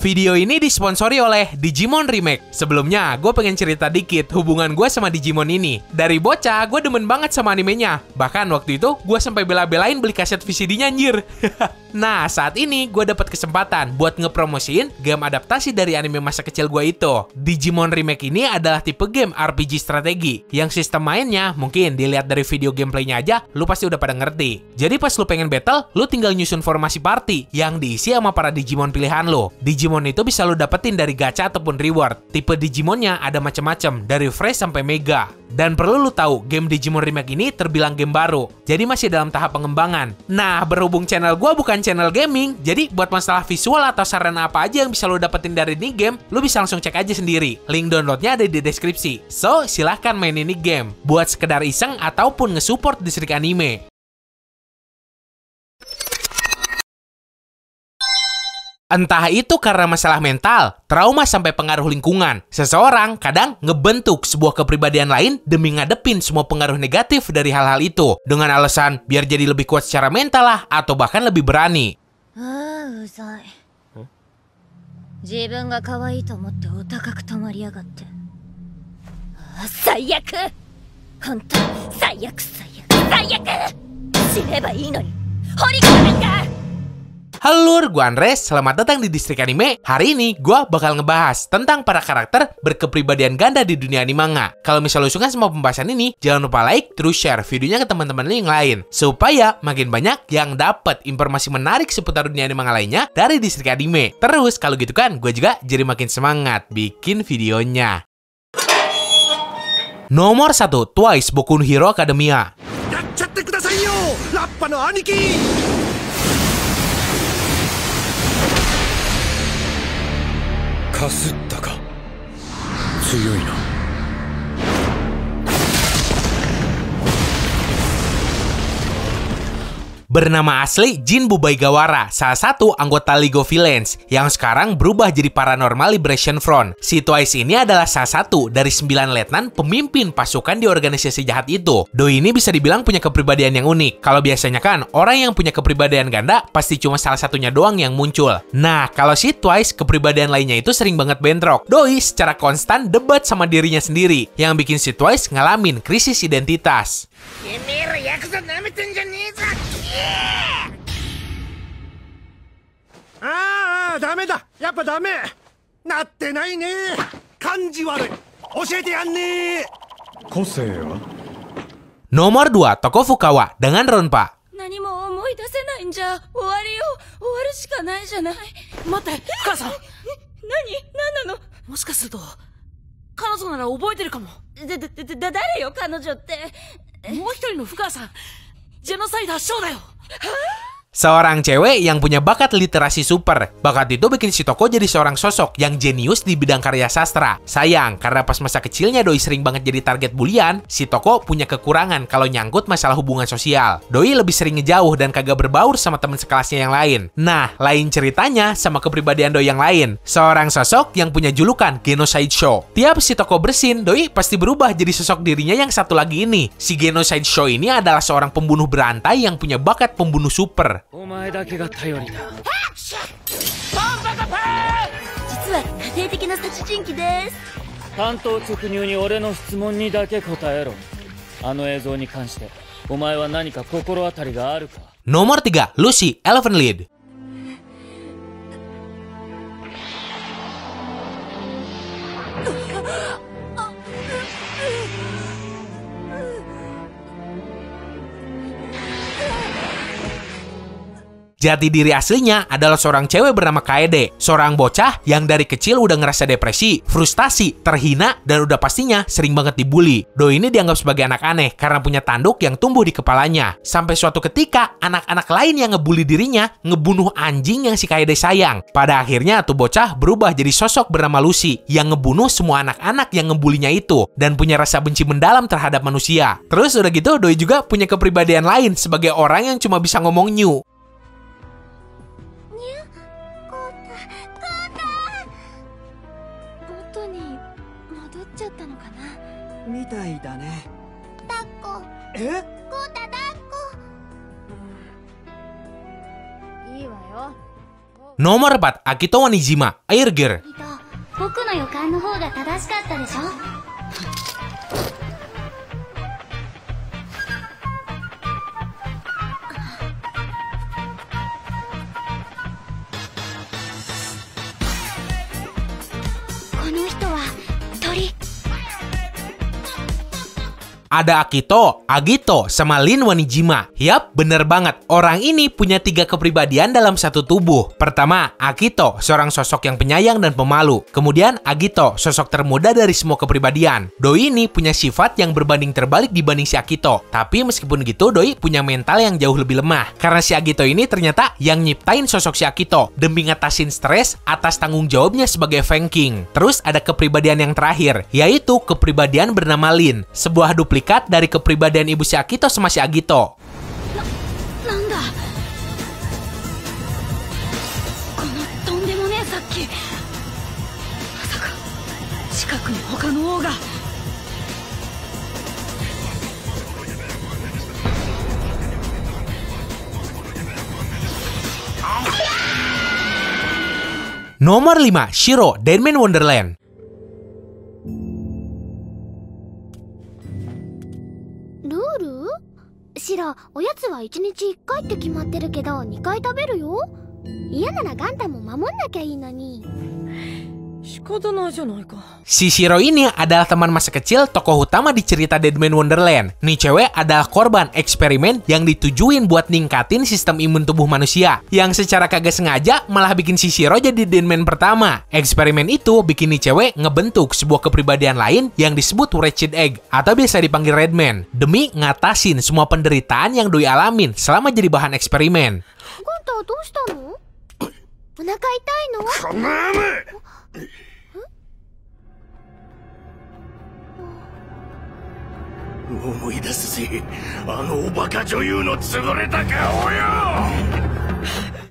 Video ini disponsori oleh Digimon Remake. Sebelumnya, gue pengen cerita dikit hubungan gue sama Digimon ini. Dari bocah, gue demen banget sama animenya. Bahkan waktu itu, gue sampai bela-belain beli kaset VCD-nya anjir. Nah, saat ini gue dapat kesempatan buat ngepromosiin game adaptasi dari anime masa kecil gue itu. Digimon Remake ini adalah tipe game RPG strategi, yang sistem mainnya mungkin dilihat dari video gameplaynya aja, lu pasti udah pada ngerti. Jadi pas lu pengen battle, lu tinggal nyusun formasi party yang diisi sama para Digimon pilihan lu. Digimon itu bisa lu dapetin dari gacha ataupun reward. Tipe Digimonnya ada macam-macam, dari fresh sampai mega. Dan perlu lu tahu, game Digimon Remake ini terbilang game baru, jadi masih dalam tahap pengembangan. Nah, berhubung channel gua bukan channel gaming, jadi buat masalah visual atau saran apa aja yang bisa lu dapetin dari ini game, lu bisa langsung cek aja sendiri. Link downloadnya ada di deskripsi. So, silahkan main ini game, buat sekedar iseng ataupun nge-support distrik anime. Entah itu karena masalah mental, trauma sampai pengaruh lingkungan, seseorang kadang ngebentuk sebuah kepribadian lain demi ngadepin semua pengaruh negatif dari hal-hal itu, dengan alasan biar jadi lebih kuat secara mental lah, atau bahkan lebih berani. Halo, gue Andres, selamat datang di Distrik Anime. Hari ini, gue bakal ngebahas tentang para karakter berkepribadian ganda di dunia animanga. Kalau misalnya lo suka sama pembahasan ini, jangan lupa like, terus share videonya ke teman-teman lo yang lain, supaya makin banyak yang dapat informasi menarik seputar dunia animanga lainnya dari Distrik Anime. Terus, kalau gitu kan, gue juga jadi makin semangat bikin videonya. Nomor 1, Twice Boku no Hero Academia. Bernama asli Jin Bubaigawara, salah satu anggota League of Villains yang sekarang berubah jadi Paranormal Liberation Front. Si Twice ini adalah salah satu dari 9 letnan pemimpin pasukan di organisasi jahat itu. Doi ini bisa dibilang punya kepribadian yang unik. Kalau biasanya kan, orang yang punya kepribadian ganda pasti cuma salah satunya doang yang muncul. Nah, kalau si Twice, kepribadian lainnya itu sering banget bentrok. Doi secara konstan debat sama dirinya sendiri, yang bikin si Twice ngalamin krisis identitas. Nomor 2, Toko Fukawa dengan Ronpa. Seorang cewek yang punya bakat literasi super. Bakat itu bikin si Toko jadi seorang sosok yang jenius di bidang karya sastra. Sayang, karena pas masa kecilnya Doi sering banget jadi target bulian, si Toko punya kekurangan kalau nyangkut masalah hubungan sosial. Doi lebih sering ngejauh dan kagak berbaur sama teman sekelasnya yang lain. Nah, lain ceritanya sama kepribadian Doi yang lain. Seorang sosok yang punya julukan Genocide Show. Tiap si Toko bersin, Doi pasti berubah jadi sosok dirinya yang satu lagi ini. Si Genocide Show ini adalah seorang pembunuh berantai yang punya bakat pembunuh super. Nomor 3, Lucy, Elephant Lead. Jati diri aslinya adalah seorang cewek bernama Kaede, seorang bocah yang dari kecil udah ngerasa depresi, frustasi, terhina, dan udah pastinya sering banget dibully. Doi ini dianggap sebagai anak aneh karena punya tanduk yang tumbuh di kepalanya. Sampai suatu ketika, anak-anak lain yang ngebully dirinya ngebunuh anjing yang si Kaede sayang. Pada akhirnya tuh bocah berubah jadi sosok bernama Lucy yang ngebunuh semua anak-anak yang ngebulinya itu dan punya rasa benci mendalam terhadap manusia. Terus udah gitu, Doi juga punya kepribadian lain sebagai orang yang cuma bisa ngomong new. Nomor 4, Akito Wanijima, Air Gear. 僕の予感の方が正しかったでしょ。この人は鳥。 Ada Akito, Agito, sama Lin Wanijima. Yap, bener banget. Orang ini punya 3 kepribadian dalam satu tubuh. Pertama, Akito, seorang sosok yang penyayang dan pemalu. Kemudian, Agito, sosok termuda dari semua kepribadian. Doi ini punya sifat yang berbanding terbalik dibanding si Akito. Tapi meskipun gitu, Doi punya mental yang jauh lebih lemah. Karena si Agito ini ternyata yang nyiptain sosok si Akito demi ngatasin stres atas tanggung jawabnya sebagai Feng King. Terus ada kepribadian yang terakhir, yaitu kepribadian bernama Lin. Sebuah duplikat dari kepribadian ibu si Akito sama si Agito. Nanda? Kono tondemone sakki. Masaka chikaku ni hoka no ou ga. Nomor 5, Shiro, Deadman Wonderland. Rule? シロ、おやつは1日1回って決まってるけど2回食べるよ。嫌ならガンタも守んなきゃいいのに。Si Shiro ini adalah teman masa kecil tokoh utama di cerita Deadman Wonderland. Nih cewek adalah korban eksperimen yang ditujuin buat ningkatin sistem imun tubuh manusia, yang secara kagak sengaja malah bikin si Shiro jadi Deadman pertama. Eksperimen itu bikin nih cewek ngebentuk sebuah kepribadian lain yang disebut Wretched Egg, atau biasa dipanggil Redman, demi ngatasin semua penderitaan yang Doi alamin selama jadi bahan eksperimen. Ganta, どうしたの？お腹痛いの？ 思い出すぜ、あのおバカ女優の潰れた顔よ。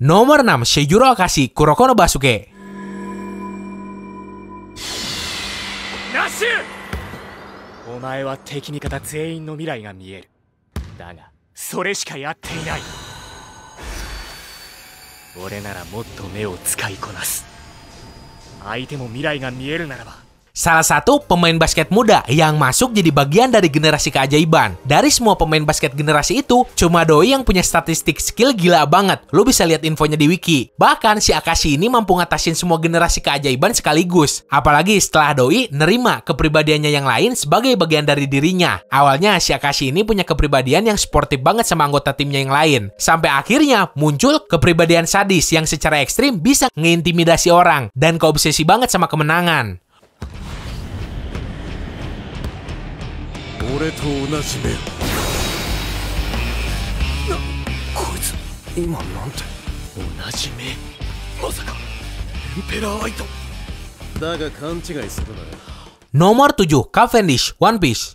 Nomor 6, Seijuro Akashi, Kuroko no Basuke. ナッシュ！お前は敵味方全員の未来が見える。だがそれしかやっていない。俺ならもっと目を使いこなす。相手も未来が見えるならば。 Salah satu pemain basket muda yang masuk jadi bagian dari generasi keajaiban. Dari semua pemain basket generasi itu, cuma Doi yang punya statistik skill gila banget. Lu bisa lihat infonya di wiki. Bahkan si Akashi ini mampu ngatasin semua generasi keajaiban sekaligus. Apalagi setelah Doi nerima kepribadiannya yang lain sebagai bagian dari dirinya. Awalnya si Akashi ini punya kepribadian yang sportif banget sama anggota timnya yang lain. Sampai akhirnya muncul kepribadian sadis yang secara ekstrim bisa ngeintimidasi orang dan keobsesi banget sama kemenangan. 俺と同じ目。こいつ今なんて。同じ目。まさかエンペラーアイト。だが勘違いするな。 Nomor 7, Cavendish, One Piece.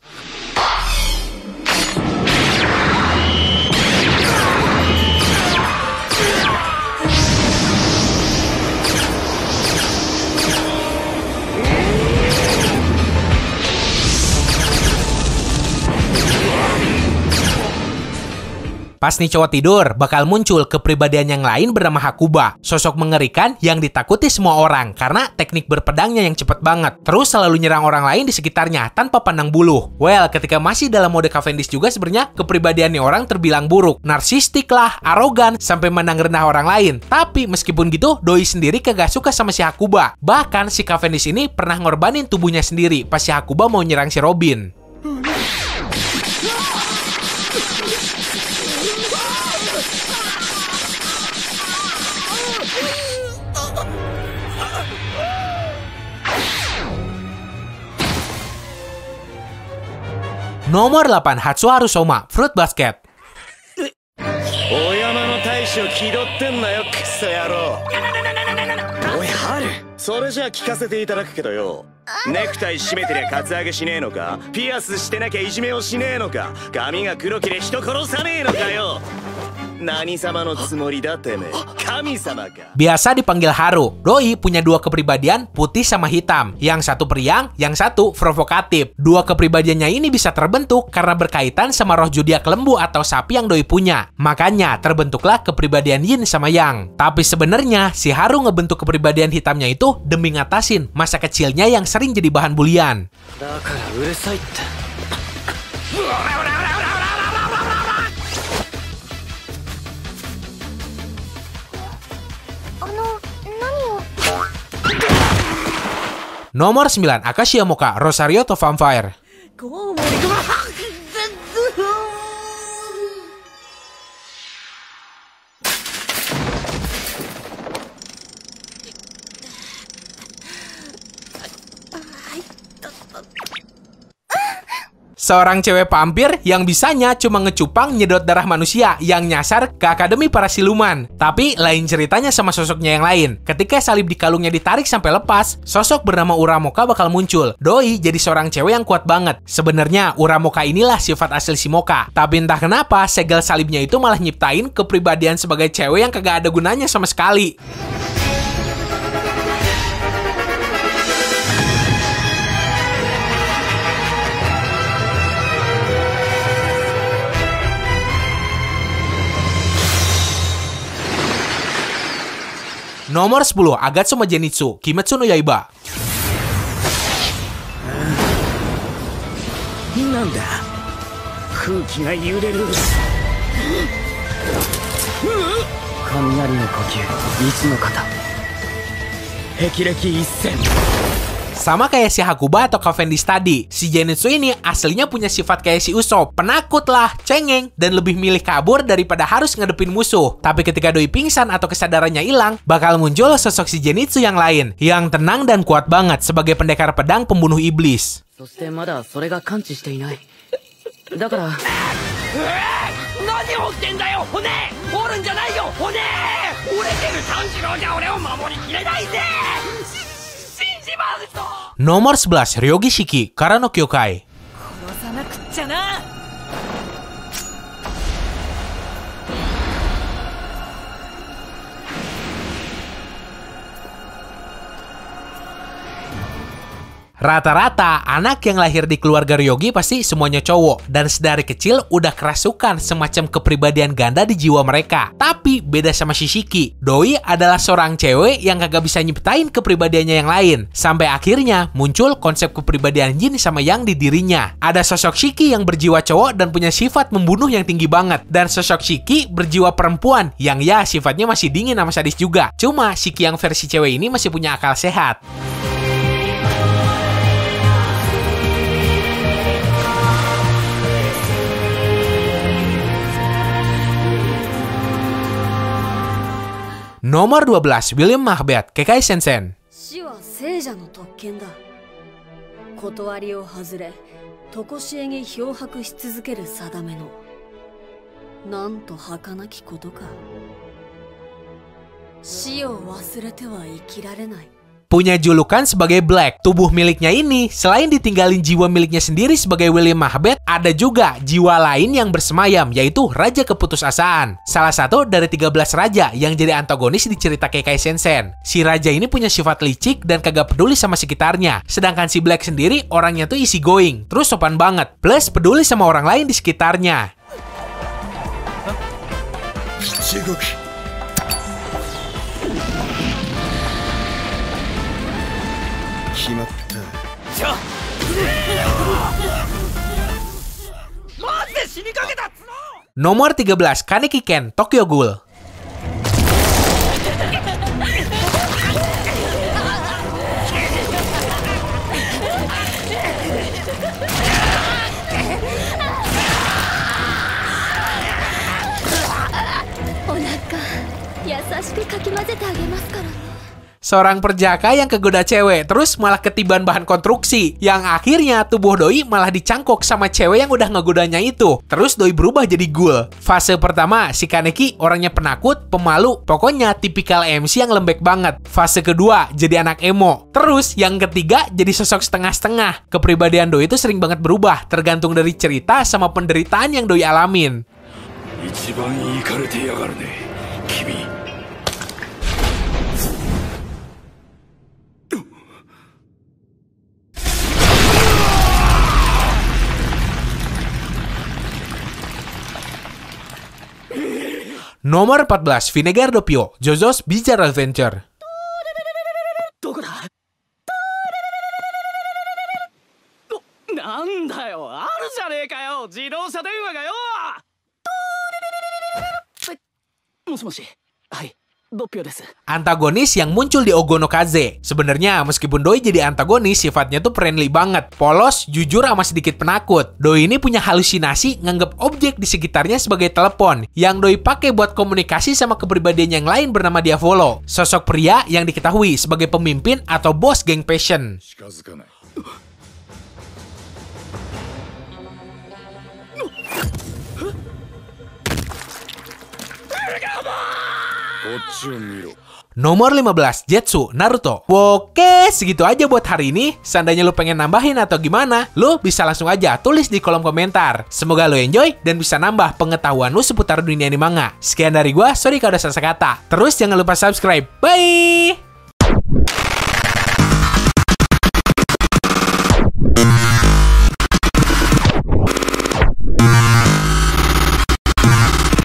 Pas nih cowok tidur, bakal muncul kepribadian yang lain bernama Hakuba. Sosok mengerikan yang ditakuti semua orang karena teknik berpedangnya yang cepet banget. Terus selalu nyerang orang lain di sekitarnya tanpa pandang buluh. Well, ketika masih dalam mode Cavendish juga sebenarnya kepribadiannya orang terbilang buruk. Narsistik lah, arogan, sampai menang rendah orang lain. Tapi meskipun gitu, Doi sendiri kagak suka sama si Hakuba. Bahkan si Cavendish ini pernah ngorbanin tubuhnya sendiri pas si Hakuba mau nyerang si Robin. Nomor 8, Hatsuharu Soma, Fruit Basket. お山の大将気取ってんなよ、クソ野郎。おいハル、それじゃ聞かせていただくけどよ。ネクタイ締めてりゃカツアゲしねえのか、ピアスしてなきゃいじめをしねえのか、髪が黒けりゃ人殺さねえのかよ。何様のつもりだてめえ。神様か。 Biasa dipanggil Haru, Doi punya dua kepribadian putih sama hitam. Yang satu periang, yang satu provokatif. Dua kepribadiannya ini bisa terbentuk karena berkaitan sama roh zodiak lembu atau sapi yang Doi punya. Makanya terbentuklah kepribadian Yin sama Yang. Tapi sebenarnya si Haru ngebentuk kepribadian hitamnya itu demi ngatasin masa kecilnya yang sering jadi bahan bulian. だからうるさいって。 Nomor 9, Akashia Moka, Rosario to Vampire. Seorang cewek vampir yang bisanya cuma ngecupang nyedot darah manusia yang nyasar ke Akademi Para Siluman. Tapi lain ceritanya sama sosoknya yang lain. Ketika salib di kalungnya ditarik sampai lepas, sosok bernama Uramoka bakal muncul. Doi jadi seorang cewek yang kuat banget. Sebenarnya Uramoka inilah sifat asli si Moka. Tapi entah kenapa segel salibnya itu malah nyiptain kepribadian sebagai cewek yang kagak ada gunanya sama sekali. Nomor 10, Agatsuma Genitsu, Kimetsu no Yaiba. なんだ。空気が揺れる。雷の呼吸、一の型。霹靂一閃。 Sama kayak si Hakuba atau Cavendish tadi, si Zenitsu ini aslinya punya sifat kayak si Usopp, penakut lah, cengeng, dan lebih milih kabur daripada harus ngadepin musuh. Tapi ketika Doi pingsan atau kesadarannya hilang, bakal muncul sosok si Zenitsu yang lain, yang tenang dan kuat banget sebagai pendekar pedang pembunuh iblis. そしてまだそれが完治していない。だから。何をってんだよ、骨！折るんじゃないよ、骨！折れてる炭治郎じゃ俺を守りきれないぜ！ Nomor 11, Ryogi Shiki, Kara no Kyokai. Rata-rata, anak yang lahir di keluarga Ryogi pasti semuanya cowok. Dan sedari kecil udah kerasukan semacam kepribadian ganda di jiwa mereka. Tapi beda sama Shiki. Doi adalah seorang cewek yang kagak bisa nyiptain kepribadiannya yang lain. Sampai akhirnya muncul konsep kepribadian Yin sama Yang di dirinya. Ada sosok Shiki yang berjiwa cowok dan punya sifat membunuh yang tinggi banget. Dan sosok Shiki berjiwa perempuan yang ya sifatnya masih dingin sama sadis juga. Cuma Shiki yang versi cewek ini masih punya akal sehat. Nomor 12, William Macbeth, Kekai Sensen. 死は聖者の特権だ。断りを外れ、常しえに漂白し続ける定めの。なんと儚きことか。死を忘れては生きられない。 Punya julukan sebagai Black. Tubuh miliknya ini, selain ditinggalin jiwa miliknya sendiri sebagai William Macbeth, ada juga jiwa lain yang bersemayam, yaitu Raja Keputusasaan. Salah satu dari 13 raja yang jadi antagonis di cerita Kekai Sensen. Si raja ini punya sifat licik dan kagak peduli sama sekitarnya. Sedangkan si Black sendiri orangnya tuh easy going, terus sopan banget, plus peduli sama orang lain di sekitarnya. Nomor 13, Kaneki Ken, Tokyo Ghoul. Seorang perjaka yang kegoda cewek, terus malah ketiban bahan konstruksi. Yang akhirnya tubuh Doi malah dicangkok sama cewek yang udah ngegodanya itu. Terus Doi berubah jadi ghoul. Fase pertama, si Kaneki orangnya penakut, pemalu, pokoknya tipikal MC yang lembek banget. Fase kedua, jadi anak emo. Terus yang ketiga, jadi sosok setengah-setengah. Kepribadian Doi itu sering banget berubah, tergantung dari cerita sama penderitaan yang Doi alamin. 一番イカれてやがるね君。Nomor 14, Vinegar Doppio, JoJo's Bizarre Adventure. どこだ？なんだよ、あるじゃねえかよ、自動車電話がよ。もしもし、はい、ドッピョです。 Antagonis yang muncul di Ogonokaze. Sebenarnya meskipun Doi jadi antagonis, sifatnya tuh friendly banget, polos, jujur sama sedikit penakut. Doi ini punya halusinasi nganggep objek di sekitarnya sebagai telepon yang Doi pakai buat komunikasi sama kepribadian yang lain bernama Diavolo. Sosok pria yang diketahui sebagai pemimpin atau bos geng Passion. 近づかない。こっちを見ろ。 Nomor 15, Zetsu Naruto. Oke, segitu aja buat hari ini. Seandainya lu pengen nambahin atau gimana, lu bisa langsung aja tulis di kolom komentar. Semoga lu enjoy dan bisa nambah pengetahuan lu seputar dunia anime manga. Sekian dari gua, sorry kalau ada salah kata. Terus jangan lupa subscribe. Bye!